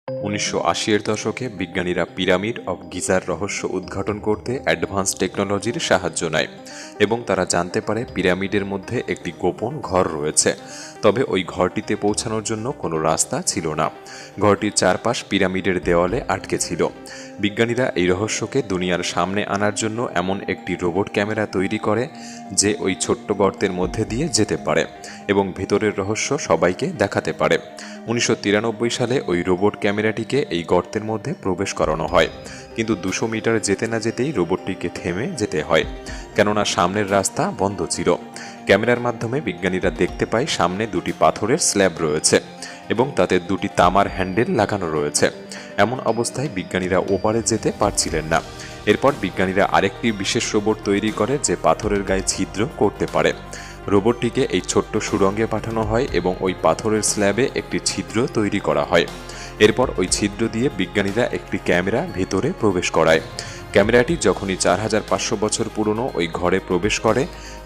1980-এর দশকে বিজ্ঞানীরা pyramid of geyser রহস্য উদ্ঘাটন করতে অ্যাডভান্স টেকনোলজির সাহায্য নেয় এবং তারা জানতে পারে পিরামিডের মধ্যে একটি গোপন ঘর রয়েছে। তবে ওই ঘরটিতে পৌঁছানোর জন্য কোনো রাস্তা ছিল না। ঘরটির চারপাশ পিরামিডের দেওয়ালে আটকে ছিল। বিজ্ঞানীরা এই রহস্যকে দুনিয়ার সামনে আনার জন্য এমন একটি রোবট ক্যামেরা তৈরি করে যে ওই ছোট্ট গর্তের মধ্যে দিয়ে যেতে পারে এবং ভেতরের রহস্য সবাইকে দেখাতে পারে। 1993 সালে ওই রোবট ক্যামেরাটিকে এই গর্তের মধ্যে প্রবেশ করানো হয়, কিন্তু 200 মিটার যেতে না যেতেই রোবটটিকে থেমে যেতে হয়, কেননা সামনের রাস্তা বন্ধ ছিল। ক্যামেরার মাধ্যমে বিজ্ঞানীরা দেখতে পায় সামনে দুটি পাথরের স্ল্যাব রয়েছে এবং তাতে দুটি তামার হ্যান্ডেল লাগানো রয়েছে। এমন অবস্থায় বিজ্ঞানীরা ওপারে যেতে পারছিলেন না। এরপর বিজ্ঞানীরা আরেকটি বিশেষ রোবট তৈরি করে যে পাথরের গায়ে ছিদ্র করতে পারে। রোবটটিকে এই ছোট্ট সুড়ঙ্গে পাঠানো হয় এবং ওই পাথরের স্ল্যাবে একটি ছিদ্র তৈরি করা হয়। এরপর ওই ছিদ্র দিয়ে বিজ্ঞানীরা একটি ক্যামেরা ভেতরে প্রবেশ করায়। ক্যামেরাটি যখনই 4500 বছর পুরনো ওই ঘরে প্রবেশ করে,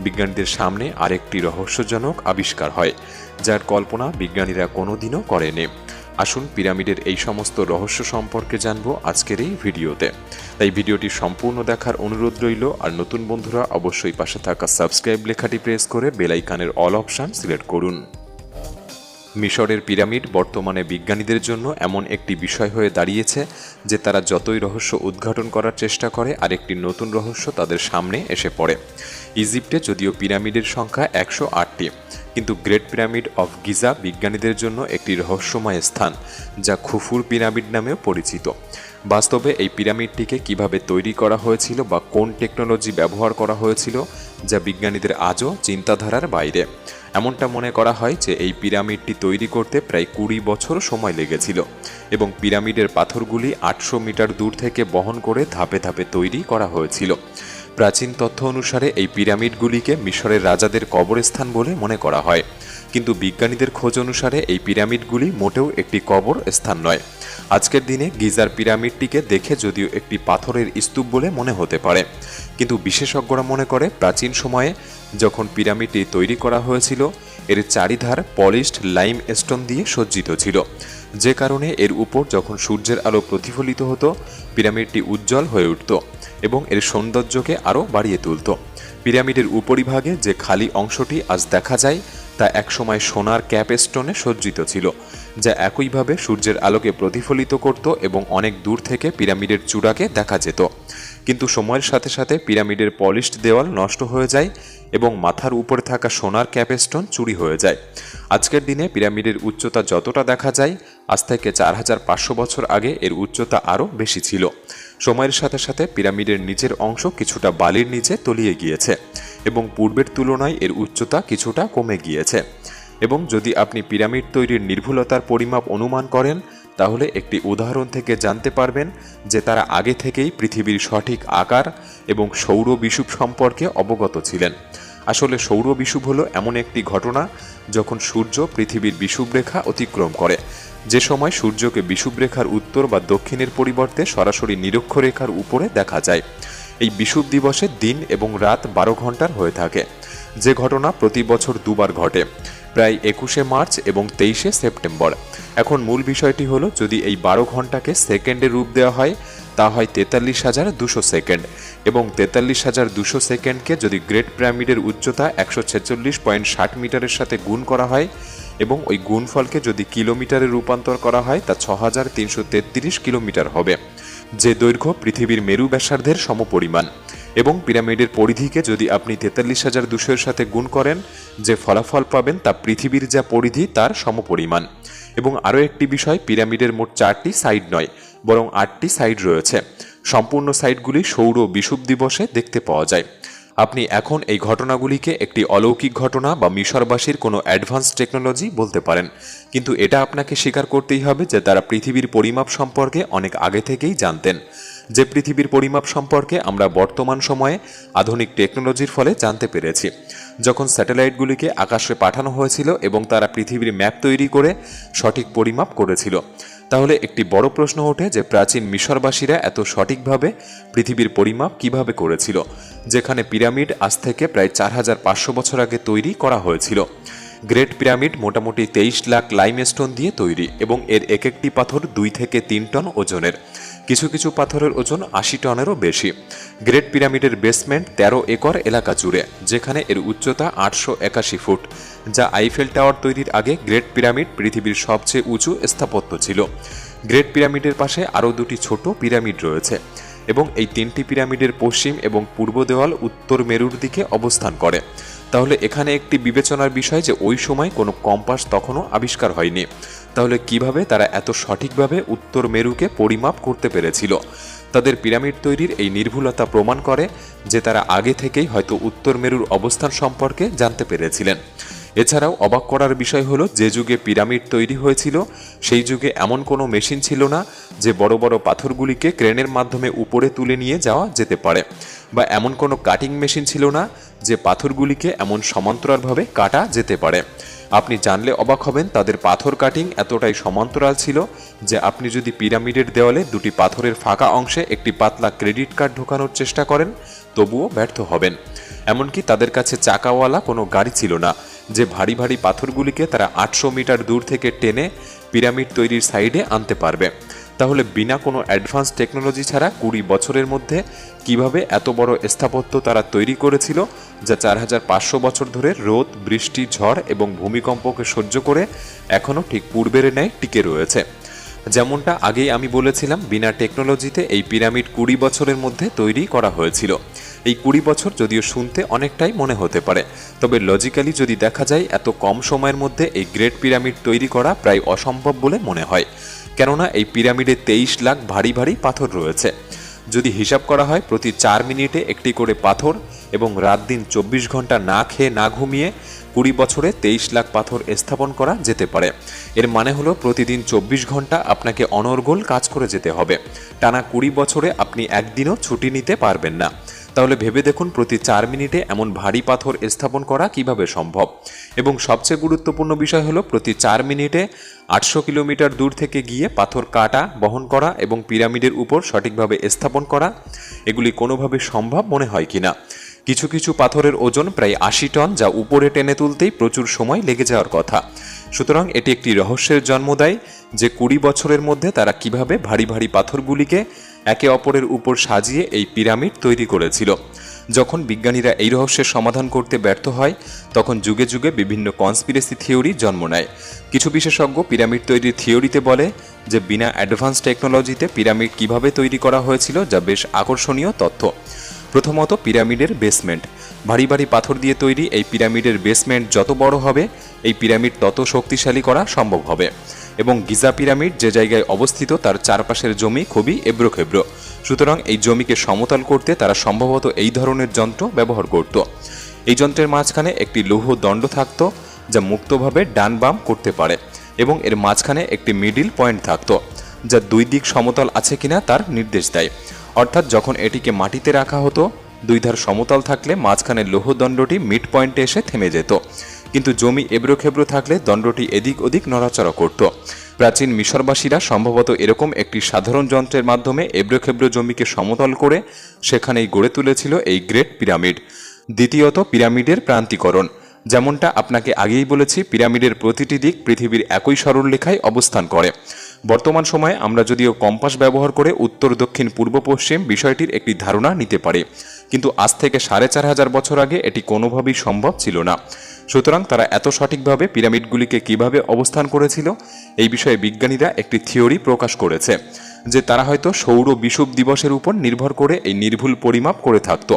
বিজ্ঞানীদের সামনে আরেকটি রহস্যজনক আবিষ্কার হয়, যার কল্পনা বিজ্ঞানীরা কোনোদিনও করেনি। আসুন পিরামিডের এই সমস্ত রহস্য সম্পর্কে জানবো আজকের এই ভিডিওতে। তাই ভিডিওটি সম্পূর্ণ দেখার অনুরোধ রইল। আর নতুন বন্ধুরা অবশ্যই পাশে থাকা সাবস্ক্রাইব লেখাটি প্রেস করে বেল আইকনের অল অপশন সিলেক্ট করুন। মিশরের পিরামিড বর্তমানে বিজ্ঞানীদের জন্য এমন একটি বিষয় হয়ে দাঁড়িয়েছে যে তারা যতই রহস্য উদ্ঘাটন করার চেষ্টা করে আরেকটি নতুন রহস্য তাদের সামনে এসে পড়ে। ইজিপ্টে যদিও পিরামিডের সংখ্যা 108টি, কিন্তু গ্রেট পিরামিড অফ গিজা বিজ্ঞানীদের জন্য একটি রহস্যময় স্থান, যা খুফুর পিরামিড নামেও পরিচিত। বাস্তবে এই পিরামিডটিকে কিভাবে তৈরি করা হয়েছিল বা কোন টেকনোলজি ব্যবহার করা হয়েছিল, যা বিজ্ঞানীদের আজও চিন্তাধারার বাইরে। এমনটা মনে করা হয় যে এই পিরামিডটি তৈরি করতে প্রায় 20 বছর সময় লেগেছিল এবং পিরামিডের পাথরগুলি 800 মিটার দূর থেকে বহন করে ধাপে ধাপে তৈরি করা হয়েছিল। প্রাচীন তথ্য অনুসারে এই পিরামিডগুলিকে মিশরের রাজাদের কবরস্থান বলে মনে করা হয়, কিন্তু বিজ্ঞানীদের খোঁজ অনুসারে এই পিরামিডগুলি মোটেও একটি কবর স্থান নয়। আজকের দিনে গিজার পিরামিডটিকে দেখে যদিও একটি পাথরের স্তূপ বলে মনে হতে পারে, কিন্তু বিশেষজ্ঞরা মনে করে প্রাচীন সময়ে যখন পিরামিডটি তৈরি করা হয়েছিল এর চারিধার পলিশড লাইম স্টোন দিয়ে সজ্জিত ছিল, যে কারণে এর উপর যখন সূর্যের আলো প্রতিফলিত হতো পিরামিডটি উজ্জ্বল হয়ে উঠত এবং এর সৌন্দর্যকে আরও বাড়িয়ে তুলত। পিরামিডের উপরিভাগে যে খালি অংশটি আজ দেখা যায় তা একসময় সোনার ক্যাপস্টোনে সজ্জিত ছিল, যা একইভাবে সূর্যের আলোকে প্রতিফলিত করত এবং অনেক দূর থেকে পিরামিডের চূড়াকে দেখা যেত। কিন্তু সময়ের সাথে সাথে পিরামিডের পলিশড দেওয়াল নষ্ট হয়ে যায় এবং মাথার উপরে থাকা সোনার ক্যাপস্টোন চুরি হয়ে যায়। আজকের দিনে পিরামিডের উচ্চতা যতটা দেখা যায় আজ থেকে 4500 বছর আগে এর উচ্চতা আরও বেশি ছিল। সময়ের সাথে সাথে পিরামিডের নিচের অংশ কিছুটা বালির নিচে তলিয়ে গিয়েছে এবং পূর্বের তুলনায় এর উচ্চতা কিছুটা কমে গিয়েছে। এবং যদি আপনি পিরামিড তৈরির নির্ভুলতার পরিমাপ অনুমান করেন তাহলে একটি উদাহরণ থেকে জানতে পারবেন যে তারা আগে থেকেই পৃথিবীর সঠিক আকার এবং সৌর বিষুব সম্পর্কে অবগত ছিলেন। আসলে সৌর বিষুব হলো এমন একটি ঘটনা যখন সূর্য পৃথিবীর বিষুবরেখা অতিক্রম করে, যে সময় সূর্যকে বিষুবরেখার উত্তর বা দক্ষিণের পরিবর্তে সরাসরি নিরক্ষরেখার উপরে দেখা যায়। এই বিষুব দিবসে দিন এবং রাত 12 ঘন্টার হয়ে থাকে, যে ঘটনা প্রতি বছর দুবার ঘটে, প্রায় 21শে মার্চ এবং 23শে সেপ্টেম্বর। এখন মূল বিষয়টি হলো যদি এই 12 ঘন্টাকে সেকেন্ডে রূপ দেওয়া হয় তা হয় 43,200 সেকেন্ড এবং 43,200 সেকেন্ডকে যদি গ্রেট পিরামিডের উচ্চতা 146.60 মিটারের সাথে গুণ করা হয় এবং ওই গুণফলকে যদি কিলোমিটারে রূপান্তর করা হয় তা 6,333 কিলোমিটার হবে, যে দৈর্ঘ্য পৃথিবীর মেরু ব্যাসার্ধের সমপরিমাণ। এবং পিরামিডের পরিধিকে যদি আপনি 43,200 এর সাথে গুণ করেন যে ফলাফল পাবেন তা পৃথিবীর যা পরিধি তার সমপরিমাণ। এবং আরও একটি বিষয়, পিরামিডের মোট 4টি সাইড নয় বরং 8টি সাইড রয়েছে। সম্পূর্ণ সাইডগুলি সৌর বিষুব দিবসে দেখতে পাওয়া যায়। আপনি এখন এই ঘটনাগুলিকে একটি অলৌকিক ঘটনা বা মিশরবাসীর কোনো অ্যাডভান্স টেকনোলজি বলতে পারেন, কিন্তু এটা আপনাকে স্বীকার করতেই হবে যে তারা পৃথিবীর পরিমাপ সম্পর্কে অনেক আগে থেকেই জানতেন, যে পৃথিবীর পরিমাপ সম্পর্কে আমরা বর্তমান সময়ে আধুনিক টেকনোলজির ফলে জানতে পেরেছি। যখন স্যাটেলাইটগুলিকে আকাশে পাঠানো হয়েছিল এবং তারা পৃথিবীর ম্যাপ তৈরি করে সঠিক পরিমাপ করেছিল, তাহলে একটি বড় প্রশ্ন ওঠে যে প্রাচীন মিশরবাসীরা এত সঠিকভাবে পৃথিবীর পরিমাপ কিভাবে করেছিল, যেখানে পিরামিড আজ থেকে প্রায় 4500 বছর আগে তৈরি করা হয়েছিল। গ্রেট পিরামিড মোটামুটি 23 লাখ লাইমস্টোন দিয়ে তৈরি এবং এর এক একটি পাথর 2 থেকে 3 টন ওজনের। কিছু কিছু পাথরের ওজন 80 টনেরও বেশি। গ্রেট পিরামিডের বেসমেন্ট 13 একর এলাকা জুড়ে, যেখানে এর উচ্চতা 881 ফুট, যা আইফেল টাওয়ার তৈরির আগে গ্রেট পিরামিড পৃথিবীর সবচেয়ে উঁচু স্থাপত্য ছিল। গ্রেট পিরামিডের পাশে আরও দুটি ছোট পিরামিড রয়েছে এবং এই তিনটি পিরামিডের পশ্চিম এবং পূর্ব দেওয়াল উত্তর মেরুর দিকে অবস্থান করে। তাহলে এখানে একটি বিবেচনার বিষয় যে ওই সময় কোনো কম্পাস তখনও আবিষ্কার হয়নি। তাহলে কিভাবে তারা এত সঠিকভাবে উত্তর মেরুকে পরিমাপ করতে পেরেছিল? তাদের পিরামিড তৈরির এই নির্ভুলতা প্রমাণ করে যে তারা আগে থেকেই হয়তো উত্তর মেরুর অবস্থান সম্পর্কে জানতে পেরেছিলেন। এছাড়াও অবাক করার বিষয় হলো, যে যুগে পিরামিড তৈরি হয়েছিল সেই যুগে এমন কোনো মেশিন ছিল না যে বড় বড় পাথরগুলিকে ক্রেনের মাধ্যমে উপরে তুলে নিয়ে যাওয়া যেতে পারে, বা এমন কোনো কাটিং মেশিন ছিল না যে পাথরগুলিকে এমন সমান্তরালভাবে কাটা যেতে পারে। আপনি জানলে অবাক হবেন, তাদের পাথর কাটিং এতটাই সমান্তরাল ছিল যে আপনি যদি পিরামিডের দেওয়ালে দুটি পাথরের ফাঁকা অংশে একটি পাতলা ক্রেডিট কার্ড ঢোকানোর চেষ্টা করেন তবুও ব্যর্থ হবেন। এমনকি তাদের কাছে চাকাওয়ালা কোনো গাড়ি ছিল না যে ভারী ভারী পাথরগুলিকে তারা 800 মিটার দূর থেকে টেনে পিরামিড তৈরির সাইডে আনতে পারবে। তাহলে বিনা কোনো অ্যাডভান্স টেকনোলজি ছাড়া 20 বছরের মধ্যে কিভাবে এত বড় স্থাপত্য তারা তৈরি করেছিল, যা 4500 বছর ধরে রোদ, বৃষ্টি, ঝড় এবং ভূমিকম্পকে সহ্য করে এখনও ঠিক পূর্বের ন্যায় টিকে রয়েছে। যেমনটা আগেই আমি বলেছিলাম, বিনা টেকনোলজিতে এই পিরামিড 20 বছরের মধ্যে তৈরি করা হয়েছিল। এই 20 বছর যদিও শুনতে অনেকটাই মনে হতে পারে, তবে লজিক্যালি যদি দেখা যায় এত কম সময়ের মধ্যে এই গ্রেট পিরামিড তৈরি করা প্রায় অসম্ভব বলে মনে হয়। কেননা এই পিরামিডে 23 লাখ ভারী ভারী পাথর রয়েছে। যদি হিসাব করা হয় প্রতি 4 মিনিটে একটি করে পাথর এবং রাত দিন 24 ঘন্টা না খেয়ে না ঘুমিয়ে 20 বছরে 23 লাখ পাথর স্থাপন করা যেতে পারে। এর মানে হলো প্রতিদিন 24 ঘন্টা আপনাকে অনর্গল কাজ করে যেতে হবে। টানা 20 বছরে আপনি একদিনও ছুটি নিতে পারবেন না। তাহলে ভেবে দেখুন প্রতি 4 মিনিটে এমন ভারী পাথর স্থাপন করা কিভাবে সম্ভব। এবং সবচেয়ে গুরুত্বপূর্ণ বিষয় হলো প্রতি 4 মিনিটে 800 কিলোমিটার দূর থেকে গিয়ে পাথর কাটা, বহন করা এবং পিরামিডের উপর সঠিকভাবে স্থাপন করা, এগুলি কোনোভাবে সম্ভব মনে হয় কিনা। কিছু কিছু পাথরের ওজন প্রায় 80 টন, যা উপরে টেনে তুলতেই প্রচুর সময় লেগে যাওয়ার কথা। সুতরাং এটি একটি রহস্যের জন্ম দেয় যে 20 বছরের মধ্যে তারা কিভাবে ভারী ভারী পাথরগুলিকে একে অপরের উপর সাজিয়ে এই পিরামিড তৈরি করেছিল। যখন বিজ্ঞানীরা এই রহস্যের সমাধান করতে ব্যর্থ হয় তখন যুগে যুগে বিভিন্ন কনস্পিরেসি থিওরি জন্ম নেয়। কিছু বিশেষজ্ঞ পিরামিড তৈরির থিওরিতে বলে যে বিনা অ্যাডভান্স টেকনোলজিতে পিরামিড কিভাবে তৈরি করা হয়েছিল, যা বেশ আকর্ষণীয় তথ্য। প্রথমত, পিরামিডের বেসমেন্ট। ভারী ভারী পাথর দিয়ে তৈরি এই পিরামিডের বেসমেন্ট যত বড় হবে এই পিরামিড তত শক্তিশালী করা সম্ভব হবে। এবং গিজা পিরামিড যে জায়গায় অবস্থিত তার চারপাশের জমি খুবই এবড়োখেবড়ো। সুতরাং এই জমিকে সমতল করতে তারা সম্ভবত এই ধরনের যন্ত্র ব্যবহার করত। এই যন্ত্রের মাঝখানে একটি লৌহ দণ্ড থাকত যা মুক্তভাবে ডান বাম করতে পারে এবং এর মাঝখানে একটি মিডিল পয়েন্ট থাকত যা দুই দিক সমতল আছে কিনা তার নির্দেশ দেয়। অর্থাৎ যখন এটিকে মাটিতে রাখা হতো, দুই ধার সমতল থাকলে মাঝখানে লৌহদণ্ডটি মিড পয়েন্টে এসে থেমে যেত, কিন্তু জমি এবড়োখেবড়ো থাকলে দণ্ডটি এদিক ওদিক নড়াচড়া করত। প্রাচীন মিশরবাসীরা সম্ভবত এরকম একটি সাধারণ যন্ত্রের মাধ্যমে এবড়োখেবড়ো জমিকে সমতল করে সেখানেই গড়ে তুলেছিল এই গ্রেট পিরামিড। দ্বিতীয়ত, পিরামিডের প্রান্তিকরণ। যেমনটা আপনাকে আগেই বলেছি, পিরামিডের প্রতিটি দিক পৃথিবীর একই সরলরেখায় অবস্থান করে। বর্তমান সময়ে আমরা যদিও কম্পাস ব্যবহার করে উত্তর, দক্ষিণ, পূর্ব, পশ্চিম বিষয়টির একটি ধারণা নিতে পারি, কিন্তু আজ থেকে 4500 বছর আগে এটি কোনোভাবেই সম্ভব ছিল না। সুতরাং তারা এত সঠিকভাবে পিরামিডগুলিকে কিভাবে অবস্থান করেছিল এই বিষয়ে বিজ্ঞানীরা একটি থিওরি প্রকাশ করেছে যে তারা হয়তো সৌর বিষুব দিবসের উপর নির্ভর করে এই নির্ভুল পরিমাপ করে থাকত।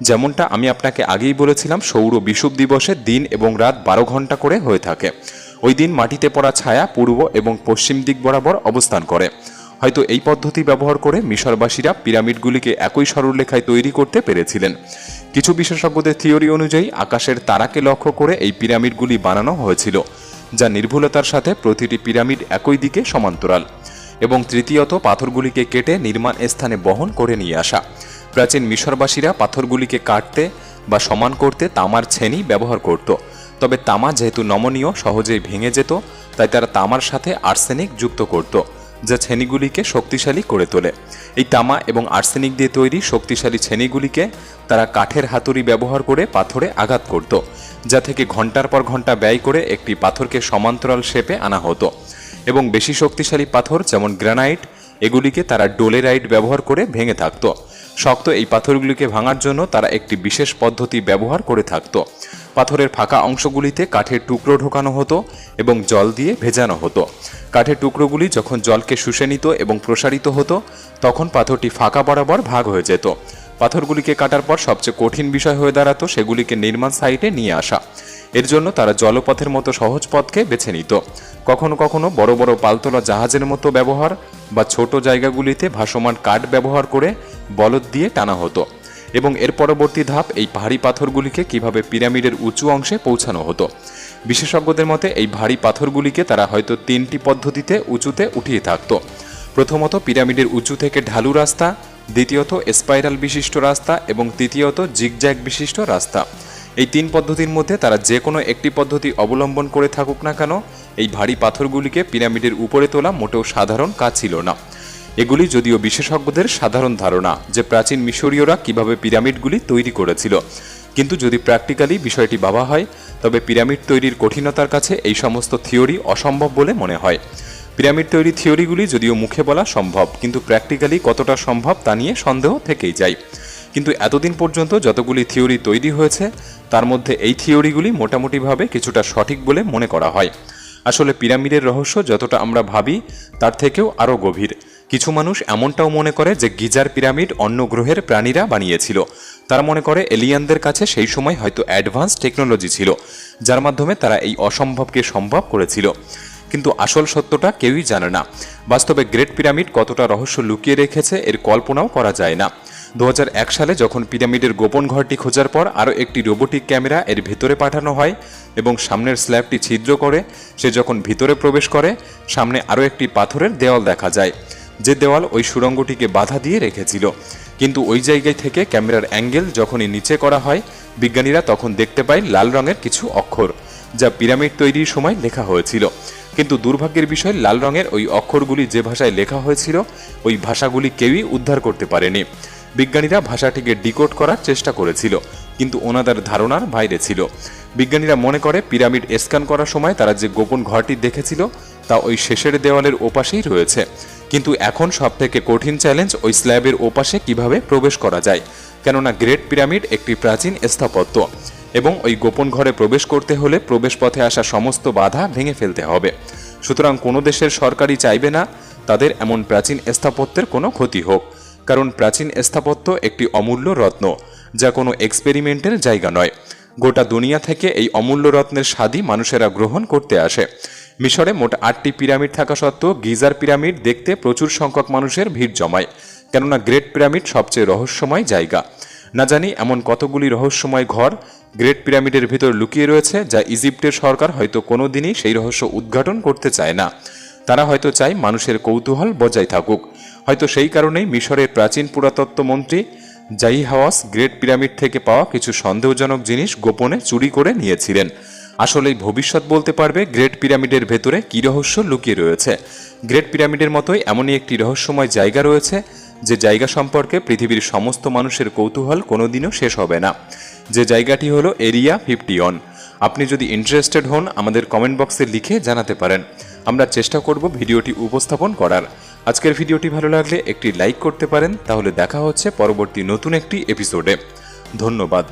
যেমনটা আমি আপনাকে আগেই বলেছিলাম, সৌর বিষুব দিবসে দিন এবং রাত 12 ঘন্টা করে হয়ে থাকে। ওই দিন মাটিতে পড়া ছায়া পূর্ব এবং পশ্চিম দিক বরাবর অবস্থান করে। হয়তো এই পদ্ধতি ব্যবহার করে মিশরবাসীরা পিরামিডগুলিকে একই সরলরেখায় তৈরি করতে পেরেছিলেন। কিছু বিশেষজ্ঞদের থিওরি অনুযায়ী আকাশের তারাকে লক্ষ্য করে এই পিরামিডগুলি বানানো হয়েছিল, যা নির্ভুলতার সাথে প্রতিটি পিরামিড একই দিকে সমান্তরাল। এবং তৃতীয়ত, পাথরগুলিকে কেটে নির্মাণ স্থানে বহন করে নিয়ে আসা। প্রাচীন মিশরবাসীরা পাথরগুলিকে কাটতে বা সমান করতে তামার ছেনি ব্যবহার করত। তবে তামা যেহেতু নমনীয়, সহজেই ভেঙে যেত, তাই তারা তামার সাথে আর্সেনিক যুক্ত করত, যা ছেনিগুলিকে শক্তিশালী করে তোলে। এই তামা এবং আর্সেনিক দিয়ে তৈরি শক্তিশালী ছেনিগুলিকে তারা কাঠের হাতুড়ি ব্যবহার করে পাথরে আঘাত করত, যা থেকে ঘন্টার পর ঘন্টা ব্যয় করে একটি পাথরকে সমান্তরাল শেপে আনা হতো। এবং বেশি শক্তিশালী পাথর যেমন গ্রানাইট, এগুলিকে তারা ডোলেরাইট ব্যবহার করে ভেঙে থাকত। শক্ত এই পাথরগুলিকে ভাঙার জন্য তারা একটি বিশেষ পদ্ধতি ব্যবহার করে থাকত। পাথরের ফাঁকা অংশগুলিতে কাঠের টুকরো ঢোকানো হতো এবং জল দিয়ে ভেজানো হতো। কাঠের টুকরোগুলি যখন জলকে শুষে নিত এবং প্রসারিত হতো, তখন পাথরটি ফাঁকা বরাবর ভাগ হয়ে যেত। পাথরগুলিকে কাটার পর সবচেয়ে কঠিন বিষয় হয়ে দাঁড়াতো সেগুলিকে নির্মাণ সাইটে নিয়ে আসা। এর জন্য তারা জলপথের মতো সহজ পথকে বেছে নিত। কখনো কখনো বড় বড় পালতোলা জাহাজের মতো ব্যবহার বা ছোট জায়গাগুলিতে ভাসমান কাঠ ব্যবহার করে বলদ দিয়ে টানা হতো। এবং এর পরবর্তী ধাপ এই ভারী পাথরগুলিকে কিভাবে পিরামিডের উঁচু অংশে পৌঁছানো হতো। বিশেষজ্ঞদের মতে এই ভারী পাথরগুলিকে তারা হয়তো 3টি পদ্ধতিতে উঁচুতে উঠিয়ে থাকত। প্রথমত পিরামিডের উঁচু থেকে ঢালু রাস্তা, দ্বিতীয়ত স্পাইরাল বিশিষ্ট রাস্তা এবং তৃতীয়ত জিগজ্যাগ বিশিষ্ট রাস্তা। এই 3 পদ্ধতির মধ্যে তারা যে কোনো একটি পদ্ধতি অবলম্বন করে থাকুক না কেন, এই ভারী পাথরগুলিকে পিরামিডের উপরে তোলা মোটেও সাধারণ কাজ ছিল না। এগুলি যদিও বিশেষজ্ঞদের সাধারণ ধারণা যে প্রাচীন মিশরীয়রা কিভাবে পিরামিডগুলি তৈরি করেছিল, কিন্তু যদি প্র্যাকটিক্যালি বিষয়টি ভাবা হয় তবে পিরামিড তৈরির কঠিনতার কাছে এই সমস্ত থিওরি অসম্ভব বলে মনে হয়। পিরামিড তৈরি থিওরিগুলি যদিও মুখে বলা সম্ভব, কিন্তু প্র্যাকটিক্যালি কতটা সম্ভব তা নিয়ে সন্দেহ থেকেই যায়। কিন্তু এতদিন পর্যন্ত যতগুলি থিওরি তৈরি হয়েছে তার মধ্যে এই থিওরিগুলি মোটামুটিভাবে কিছুটা সঠিক বলে মনে করা হয়। আসলে পিরামিডের রহস্য যতটা আমরা ভাবি তার থেকেও আরও গভীর। কিছু মানুষ এমনটাও মনে করে যে গিজার পিরামিড অন্য গ্রহের প্রাণীরা বানিয়েছিল। তারা মনে করে এলিয়ানদের কাছে সেই সময় হয়তো অ্যাডভান্স টেকনোলজি ছিল, যার মাধ্যমে তারা এই অসম্ভবকে সম্ভব করেছিল। কিন্তু আসল সত্যটা কেউই জানে না। বাস্তবে গ্রেট পিরামিড কতটা রহস্য লুকিয়ে রেখেছে এর কল্পনাও করা যায় না। 2001 সালে যখন পিরামিডের গোপন ঘরটি খোঁজার পর আরও একটি রোবোটিক ক্যামেরা এর ভেতরে পাঠানো হয় এবং সামনের স্ল্যাবটি ছিদ্র করে সে যখন ভিতরে প্রবেশ করে, সামনে আরও একটি পাথরের দেওয়াল দেখা যায়, যে দেওয়াল ওই সুড়ঙ্গটিকে বাধা দিয়ে রেখেছিল। কিন্তু ওই জায়গায় থেকে ক্যামেরার অ্যাঙ্গেল যখনই নিচে করা হয়, বিজ্ঞানীরা তখন দেখতে পায় লাল রঙের কিছু অক্ষর, যা পিরামিড তৈরির সময় লেখা হয়েছিল। কিন্তু দুর্ভাগ্যের বিষয়, লাল রঙের ওই অক্ষরগুলি যে ভাষায় লেখা হয়েছিল ওই ভাষাগুলি কেউই উদ্ধার করতে পারেনি। বিজ্ঞানীরা ভাষাটিকে ডিকোড করার চেষ্টা করেছিল, কিন্তু ওনাদের ধারণার বাইরে ছিল। বিজ্ঞানীরা মনে করে পিরামিড স্ক্যান করার সময় তারা যে গোপন ঘরটি দেখেছিল তা ওই শেষের দেওয়ালের ওপাশেই রয়েছে। কিন্তু এখন সবথেকে কঠিন চ্যালেঞ্জ ওই স্ল্যাবের ওপাশে কিভাবে প্রবেশ করা যায়, কেননা গ্রেট পিরামিড একটি প্রাচীন স্থাপত্য এবং ওই গোপন ঘরে প্রবেশ করতে হলে প্রবেশ পথে আসা সমস্ত বাধা ভেঙে ফেলতে হবে। সুতরাং কোনো দেশের সরকারই চাইবে না তাদের এমন প্রাচীন স্থাপত্যের কোনো ক্ষতি হোক, কারণ প্রাচীন স্থাপত্য একটি অমূল্য রত্ন, যা কোনো এক্সপেরিমেন্টের জায়গা নয়। গোটা দুনিয়া থেকে এই অমূল্য রত্নের স্বাদই মানুষেরা গ্রহণ করতে আসে। মিশরে মোট 8টি পিরামিড থাকা সত্ত্বেও গিজার পিরামিড দেখতে প্রচুর সংখ্যক মানুষের ভিড় জমায়, কেননা গ্রেট পিরামিড সবচেয়ে রহস্যময় জায়গা। না জানি এমন কতগুলি রহস্যময় ঘর গ্রেট পিরামিডের ভিতর লুকিয়ে রয়েছে, যা ইজিপ্টের সরকার হয়তো কোনোদিনই সেই রহস্য উদ্ঘাটন করতে চায় না। তারা হয়তো চায় মানুষের কৌতূহল বজায় থাকুক। হয়তো সেই কারণেই মিশরের প্রাচীন পুরাতত্ত্ব মন্ত্রী জাইহাওয়াস গ্রেট পিরামিড থেকে পাওয়া কিছু সন্দেহজনক জিনিস গোপনে চুরি করে নিয়েছিলেন। আসলেই ভবিষ্যৎ বলতে পারবে গ্রেট পিরামিডের ভেতরে কী রহস্য লুকিয়ে রয়েছে। গ্রেট পিরামিডের মতোই এমনই একটি রহস্যময় জায়গা রয়েছে, যে জায়গা সম্পর্কে পৃথিবীর সমস্ত মানুষের কৌতূহল কোনোদিনও শেষ হবে না। যে জায়গাটি হলো এরিয়া 51। আপনি যদি ইন্টারেস্টেড হন আমাদের কমেন্ট বক্সে লিখে জানাতে পারেন। আমরা চেষ্টা করব ভিডিওটি উপস্থাপন করার। আজকের ভিডিওটি ভালো লাগলে একটি লাইক করতে পারেন। তাহলে দেখা হচ্ছে পরবর্তী নতুন একটি এপিসোডে। ধন্যবাদ।